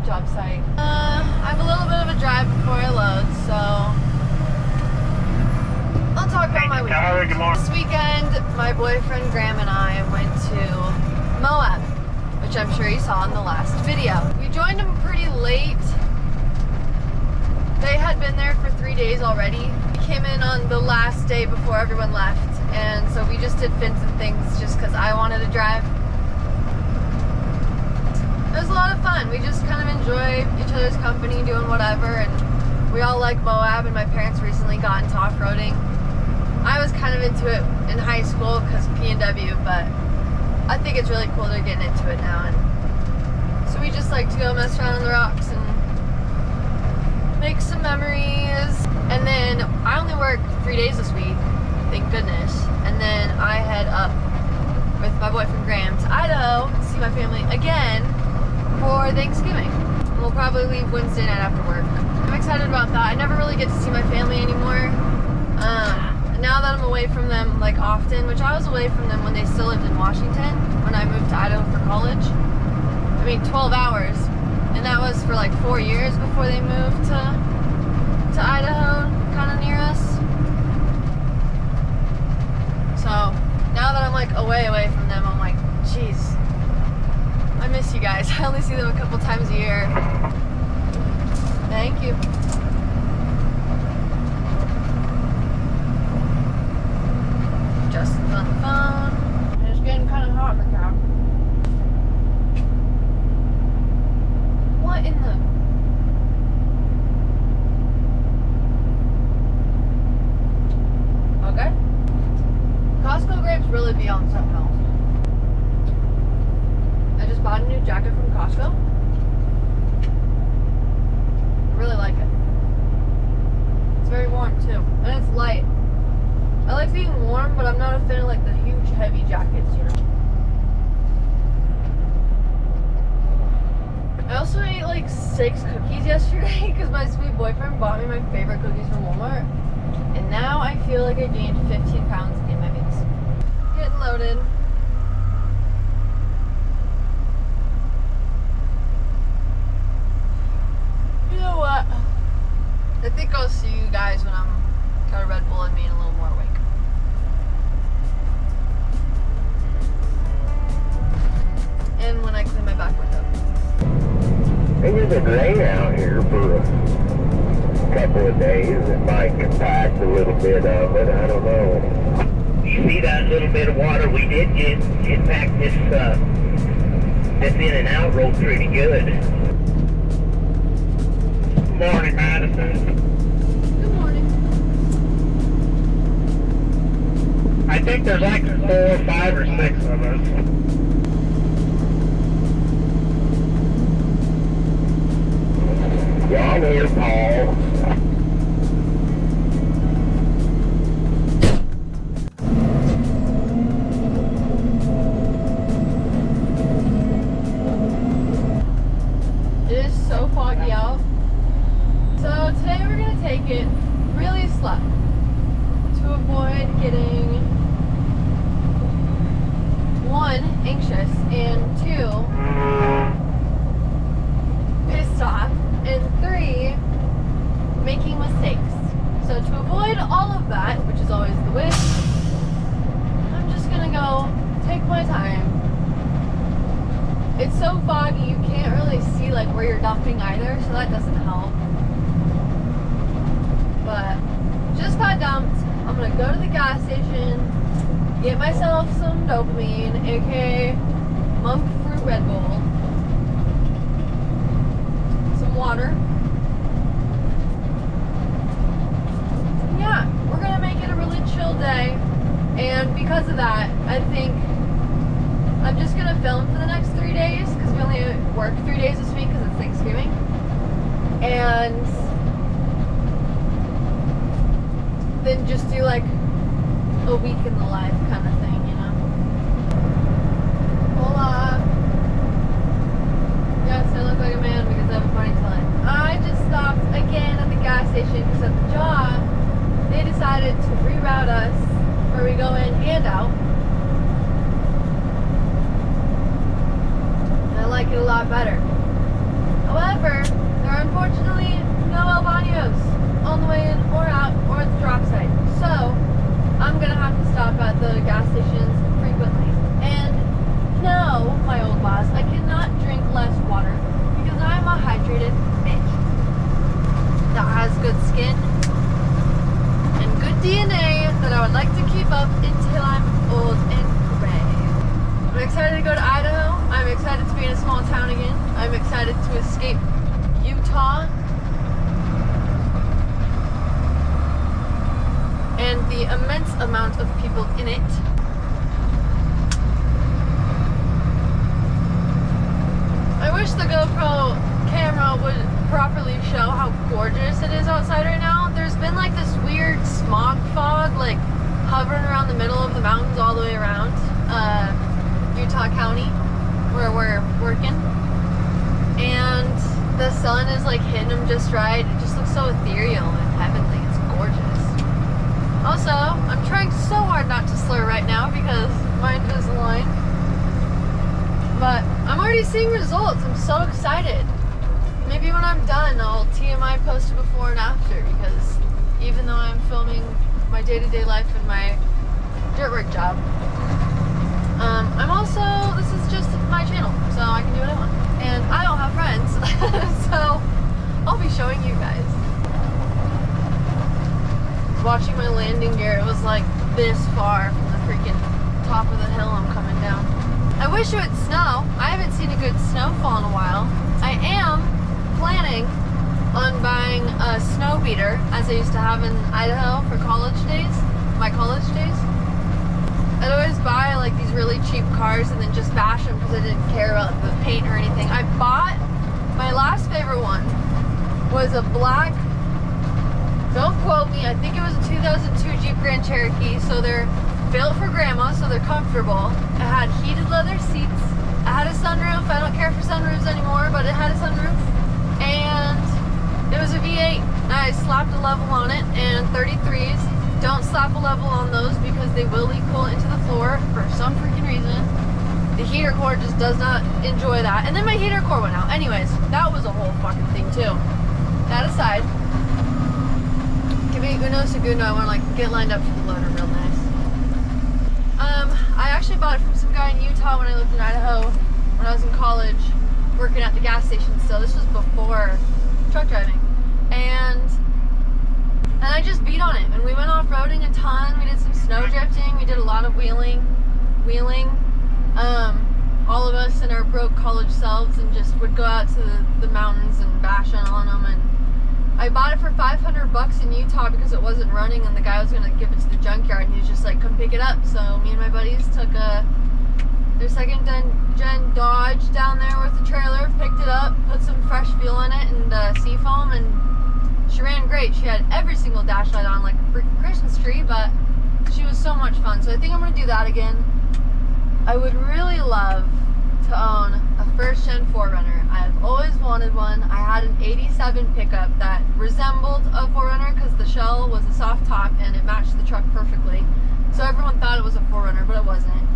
job site. I have a little bit of a drive before I load, so I'll talk about my weekend. This weekend, my boyfriend Graham and I went to Moab, which I'm sure you saw in the last video. We joined them pretty late. They had been there for 3 days already. We came in on the last day before everyone left, and so we just did fins and things just because I wanted to drive. It was a lot of fun. We just kind of enjoy each other's company, doing whatever, and we all like Moab, and my parents recently got into off-roading. I was kind of into it in high school because P&W, but I think it's really cool they're getting into it now, and so we just like to go mess around on the rocks and make some memories. And then I only work 3 days this week, thank goodness, and then I head up with my boyfriend Graham to Idaho to see my family again for Thanksgiving. We'll probably leave Wednesday night after work. I'm excited about that. I never really get to see my family anymore. Now that I'm away from them like often, which I was away from them when they still lived in Washington, when I moved to Idaho for college. I mean, 12 hours. And that was for like 4 years before they moved to Idaho, kind of near us. So now that I'm like away from them, I'm like, geez, I miss you guys. I only see them a couple times a year. Thank you. Justin's on the phone. It's getting kind of hot in the cab. What in the... Okay. Costco grapes really be on something else. I just bought a new jacket from Costco. I really like it. It's very warm too. And it's light. I like being warm, but I'm not a fan of like the huge heavy jackets, you know. I also ate like 6 cookies yesterday because my sweet boyfriend bought me my favorite cookies from Walmart. And now I feel like I gained 15 pounds in my face. Getting loaded. You know what? I think I'll see you guys when I'm got a Red Bull in me and a little more awake. And when I clean my back window. It was rain out here for a couple of days. It might impact a little bit of it. I don't know. You see that little bit of water we did get? In fact, this in and out rolled pretty good. Morning, Madison. Good morning. I think there's like 4, 5, or 6 of us. Yeah, I'm here, Paul. It is so foggy out. So today we're going to take it really slow to avoid getting 1, anxious, and 2, pissed off, and 3, making mistakes. So to avoid all of that, which is always the wish, I'm just gonna go take my time. It's so foggy you can't really see like where you're dumping either, so that doesn't help. But just got dumped. I'm gonna go to the gas station, get myself some dopamine, aka monk fruit Red Bull, some water. Yeah, we're gonna make it a really chill day, and because of that, I think I'm just gonna film for the next 3 days because we only work 3 days this week because it's Thanksgiving, and then just do like a week in the life kind of thing, you know. Hola. Yes, I look like a man because I have a ponytail. I just stopped again at the gas station because at the job they decided to reroute us where we go in and out. And I like it a lot better. However, small town again. I'm excited to escape Utah and the immense amount of people in it. I wish the GoPro camera would properly show how gorgeous it is outside right now. There's been like this weird smog fog like hovering around the middle of the mountains all the way around Utah County where we're working, and the sun is like hitting them just right. It just looks so ethereal and heavenly. It's gorgeous. Also, I'm trying so hard not to slur right now because mine is line, but I'm already seeing results. I'm so excited. Maybe when I'm done, I'll TMI post it before and after, because even though I'm filming my day-to-day life and my dirt work job, I'm also, this is just my channel, so I can do what I want. And I don't have friends, so I'll be showing you guys. Watching my landing gear, it was like this far from the freaking top of the hill I'm coming down. I wish it would snow. I haven't seen a good snowfall in a while. I am planning on buying a snow beater, as I used to have in Idaho for college days, my college days. I'd always buy like these really cheap cars and then just bash them because I didn't care about the paint or anything. I bought, my last favorite one was a black, don't quote me, I think it was a 2002 Jeep Grand Cherokee. So they're built for grandma, so they're comfortable. It had heated leather seats. It had a sunroof. I don't care for sunroofs anymore, but it had a sunroof. And it was a V8. I slapped a level on it, and 33s. Don't slap a level on those because they will leak coolant into the floor for some freaking reason. The heater core just does not enjoy that. And then my heater core went out. Anyways, that was a whole fucking thing too. That aside, give me uno segundo. I want to like get lined up for the loader real nice. I actually bought it from some guy in Utah when I lived in Idaho when I was in college, working at the gas station still. This was before truck driving. And I just beat on it, and we went off-roading a ton. We did some snow drifting. We did a lot of wheeling. All of us in our broke college selves, and just would go out to the mountains and bash on them. And I bought it for $500 in Utah because it wasn't running, and the guy was gonna give it to the junkyard, and he was just like, "Come pick it up." So me and my buddies took their second gen Dodge down there with the trailer, picked it up, put some fresh fuel in it and seafoam, and she ran great. She had every single dash light on like a freaking Christmas tree, but she was so much fun. So I think I'm gonna do that again. I would really love to own a first gen 4Runner. I've always wanted one. I had an 87 pickup that resembled a 4Runner because the shell was a soft top and it matched the truck perfectly. So everyone thought it was a 4Runner, but it wasn't.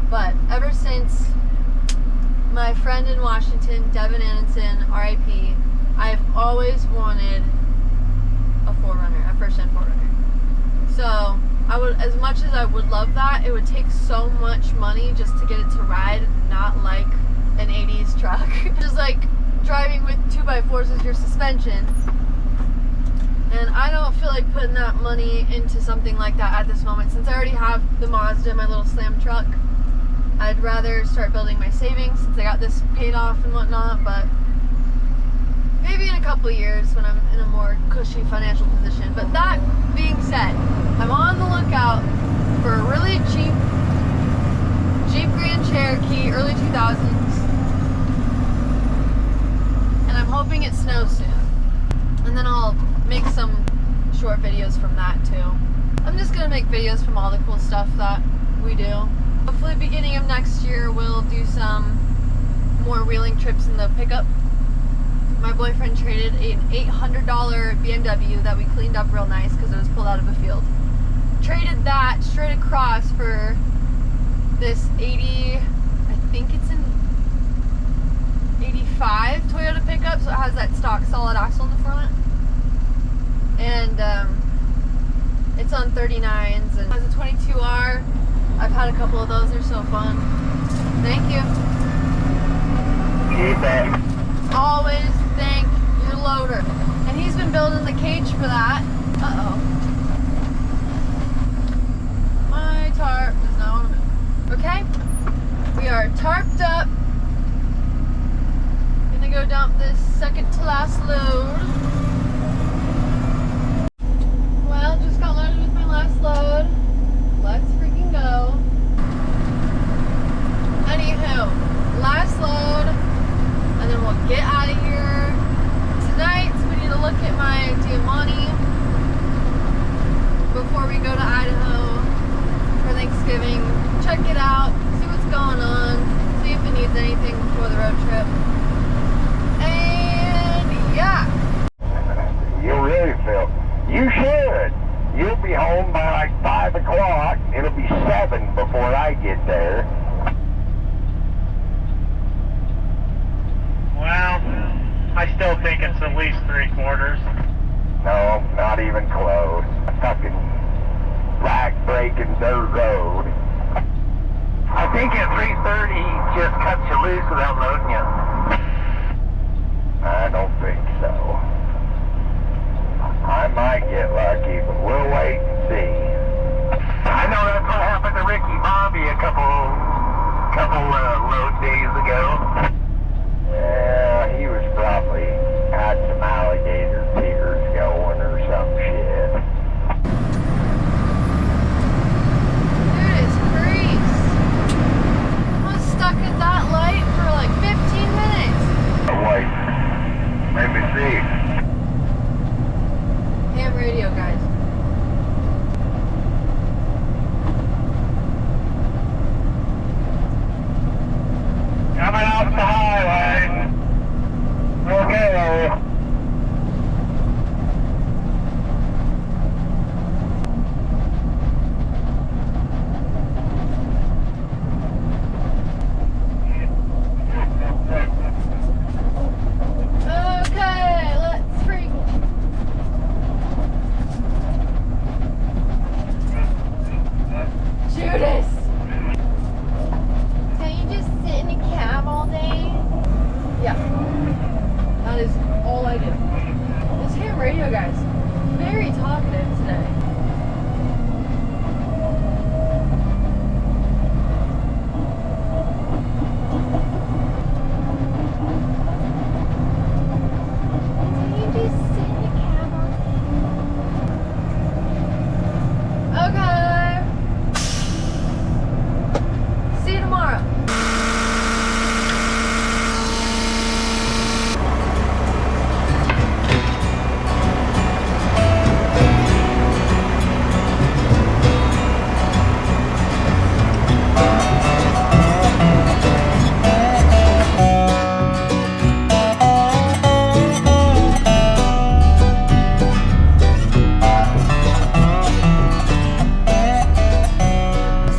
But ever since my friend in Washington, Devin Annenson, RIP, I've always wanted a 4Runner, a first gen 4Runner. So I would, as much as I would love that, it would take so much money just to get it to ride, not like an 80s truck. Just like driving with 2x4s as your suspension. And I don't feel like putting that money into something like that at this moment. Since I already have the Mazda, my little slam truck, I'd rather start building my savings since I got this paid off and whatnot. But maybe in a couple of years when I'm in a more cushy financial position. But that being said, I'm on the lookout for a really cheap Jeep Grand Cherokee, early 2000s. And I'm hoping it snows soon. And then I'll make some short videos from that too. I'm just gonna make videos from all the cool stuff that we do. Hopefully beginning of next year we'll do some more wheeling trips in the pickup. My boyfriend traded an $800 BMW that we cleaned up real nice because it was pulled out of a field. Traded that straight across for this 80, I think it's an 85 Toyota pickup, so it has that stock solid axle in the front. And it's on 39s and has a 22R. I've had a couple of those, they're so fun. Thank you. You bet. Always thank your loader. And he's been building the cage for that. Uh-oh. My tarp does not want to move. Okay? We are tarped up go dump this second to last load. Well, just got loaded with my last load. Let's freaking go. Anywho, last load, and then we'll get out of here. Tonight, we need to look at my Diamante before we go to Idaho for Thanksgiving. Check it out, see what's going on, see if it needs anything before the road trip. And yeah. You really feel, you should. You'll be home by like 5 o'clock. It'll be 7 before I get there. Well, I still think it's at least 3/4. No, not even close. A fucking back-breaking dirt road. I think at 3:30 he just cuts you loose without loading you. I don't think so. I might get lucky, but we'll wait and see. I know that's what happened to Ricky Bobby a couple load days ago. Yeah, he was probably had some alligator tears going or some shit. Dude, it's freeze. I was stuck at that light for like 15 minutes. Oh, wait. Let me see. Ham radio, guys. Coming off the highway. Okay. Okay, let's freak. Judas! Can you just sit in a cab all day? Yeah. That is all I do. This ham radio guy's very talkative today. Can you just sit in a cab all day? Okay. See you tomorrow.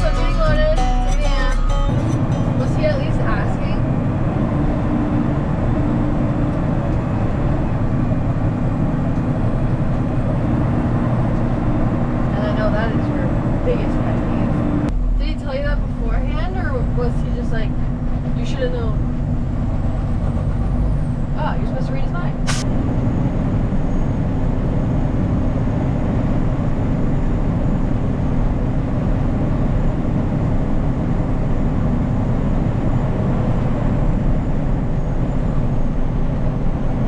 So getting loaded, 7 a.m. Was he at least asking? And I know that is your biggest pet peeve. Did he tell you that beforehand, or was he just like, you should have known? Oh, you're supposed to read his mind.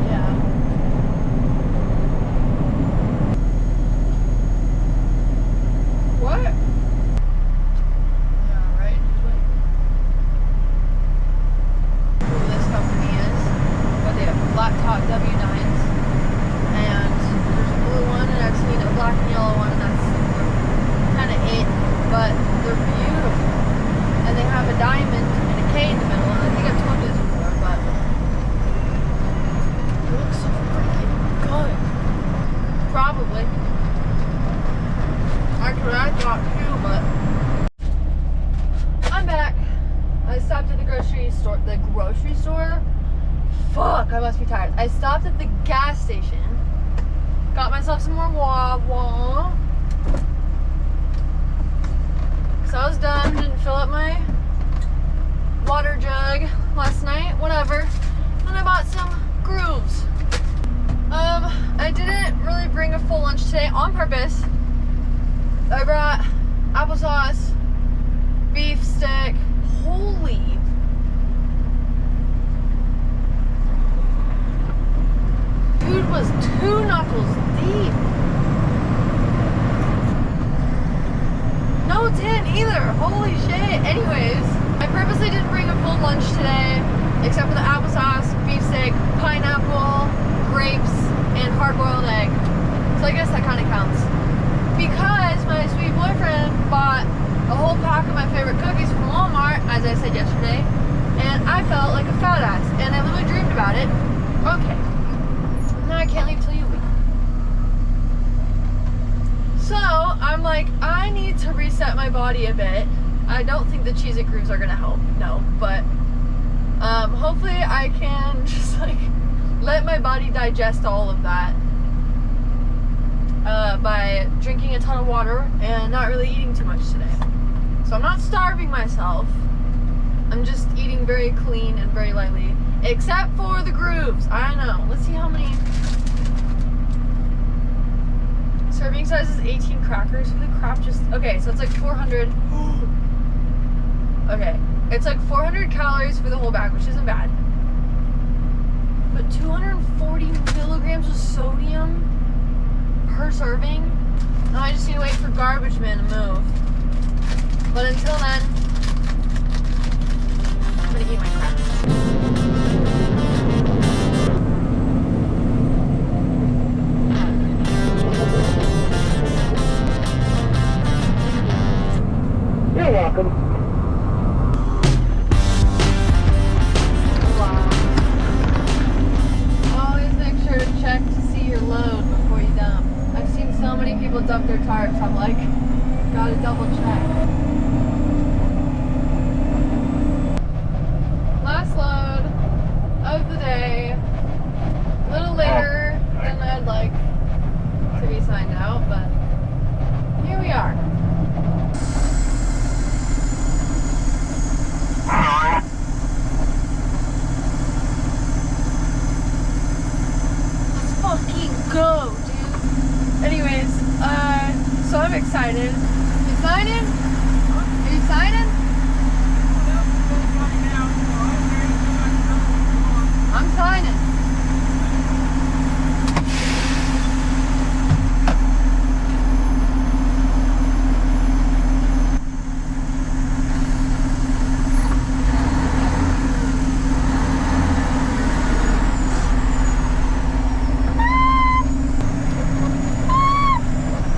Yeah. What? Yeah, right. Who this company is, but they have flat top W9s, and there's a blue one, and I've seen a black and yellow one, and that's kind of it, but they're beautiful, and they have a diamond and a K in the middle, and I think I've told you this before, but it looks so freaking good. Probably. Actually, I thought too, but I'm back. I stopped at the grocery store. The grocery store? Fuck, I must be tired. I stopped at the gas station. Got myself some more Wawa. So I was done. Didn't fill up my water jug last night. Whatever. Then I bought some grooves. I didn't really bring a full lunch today on purpose. I brought applesauce, beef stick. Holy. except for the applesauce, beef steak, pineapple, grapes, and hard-boiled egg. So I guess that kind of counts. Because my sweet boyfriend bought a whole pack of my favorite cookies from Walmart, as I said yesterday, and I felt like a fat ass, and I literally dreamed about it. Okay. Now I can't leave till you leave. So I'm like, I need to reset my body a bit. I don't think the Cheez-It grooves are gonna help, no, but hopefully I can just like let my body digest all of that by drinking a ton of water and not really eating too much today. So I'm not starving myself. I'm just eating very clean and very lightly, except for the grooves. I know. Let's see how many. Serving size is 18 crackers. Who the crap just... Okay, so it's like 400. Okay, it's like 400 calories for the whole bag, which isn't bad. But 240 milligrams of sodium per serving. Now I just need to wait for garbage man to move. But until then, I'm gonna eat my crackers. You're welcome. Wow. Always make sure to check to see your load before you dump. I've seen so many people dump their tarps, I'm like, gotta double check. Last load of the day. A little later than I'd like to be signed out, but here we are. Let's fucking go, dude. Anyways, so I'm excited. You signing? Are you signing? I'm signing.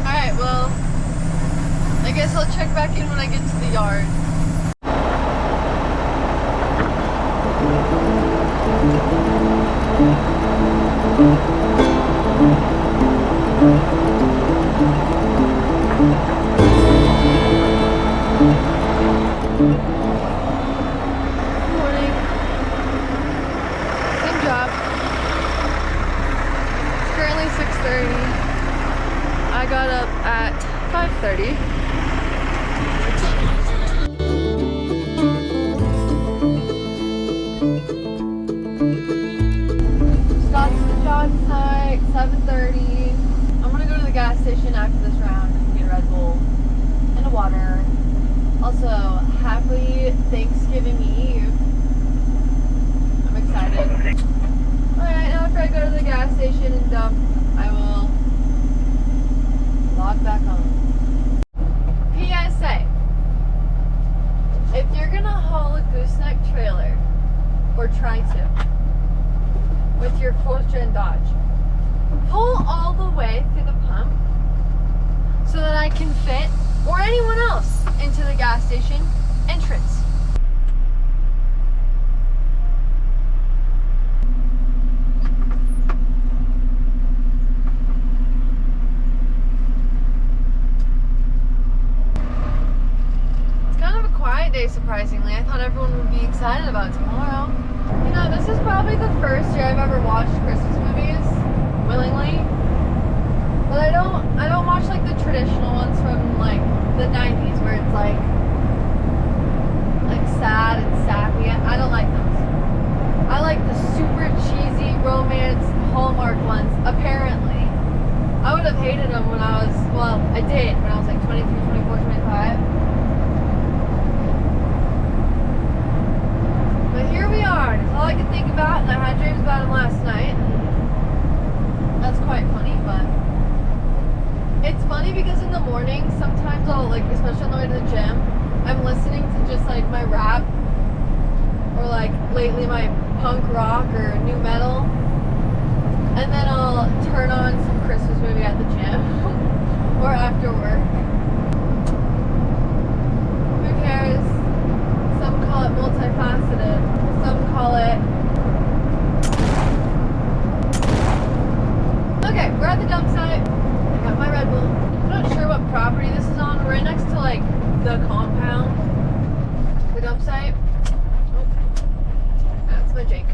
Alright, well, I guess I'll check back in when I get to the yard. Morning. Same job. It's currently 6:30. I got up at 5:30. Starts the jog tonight, 7:30. I'm gonna go to the gas station after this round and get a Red Bull and a water. Also, happy Thanksgiving Eve. I'm excited. Alright, now after I go to the gas station and dump, I will log back home. PSA. If you're gonna haul a gooseneck trailer, or try to, with your 4th gen Dodge, pull all the way through the pump so that I can fit, or anyone else, into the gas station entrance. It's kind of a quiet day, surprisingly. I thought everyone would be excited about tomorrow. You know, this is probably the first year I've ever watched Christmas movies willingly. But I don't watch like the traditional ones from like the 90s where it's like sad and sappy. I don't like those. I like the super cheesy romance Hallmark ones, apparently. I would have hated them when I was, well, I did when I was like 23, 24, 25. But here we are. It's all I could think about, and I had dreams about them last night. That's quite funny, but it's funny because in the morning, sometimes I'll, like, especially on the way to the gym, I'm listening to just, like, my rap or, like lately my punk rock or new metal. And then I'll turn on some Christmas movie at the gym or after work. Who cares? Some call it multifaceted. Some call it... Okay, we're at the dump site. I got my Red Bull. I'm not sure what property this is on. We're right next to like the compound. The dump site. Oh, that's my Jake.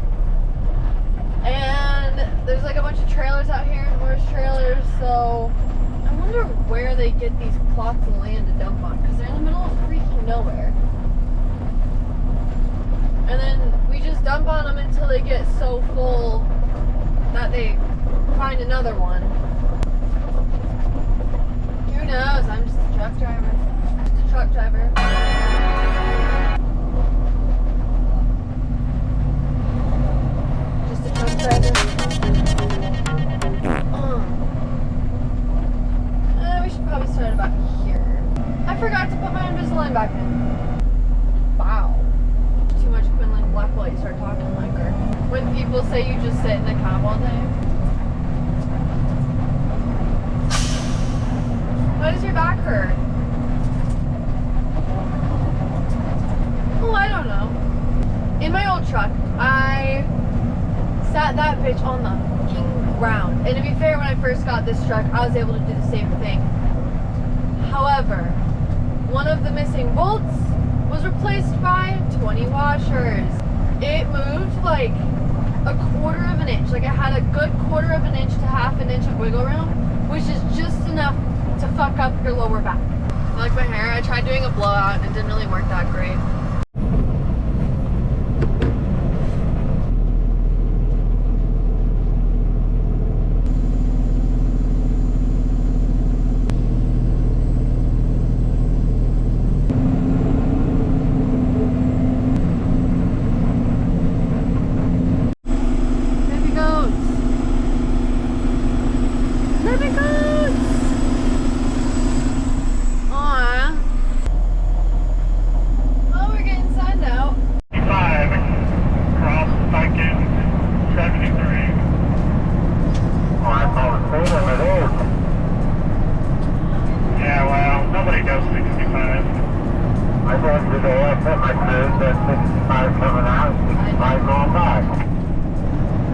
And there's like a bunch of trailers out here, Morris trailers, so I wonder where they get these plots of land to dump on, because they're in the middle of freaking nowhere. And then we just dump on them until they get so full that they find another one. Who knows? I'm just a truck driver. Just a truck driver. Just a truck driver. We should probably start about here. I forgot to put my Invisalign back in. Wow. Too much Quinlan Black while you start talking like her. When people say you just sit in a cab all day. Why does your back hurt? Oh, I don't know. In my old truck, I sat that bitch on the fucking ground. And to be fair, when I first got this truck, I was able to do the same thing. However, one of the missing bolts was replaced by 20 washers. It moved like a quarter of an inch. Like it had a good quarter of an inch to half an inch of wiggle room, which is just enough to fuck up your lower back. I like my hair. I tried doing a blowout and it didn't really work that great.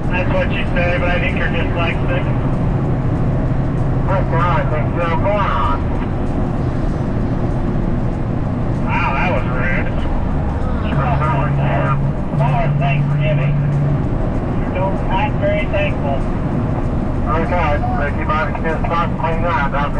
That's what you say, but I think you're dyslexic. What's wrong? I think you're a moron. Wow, that was rude. Lord, Thanksgiving. You don't act very thankful. Okay, but you might just start cleaning out. That'll be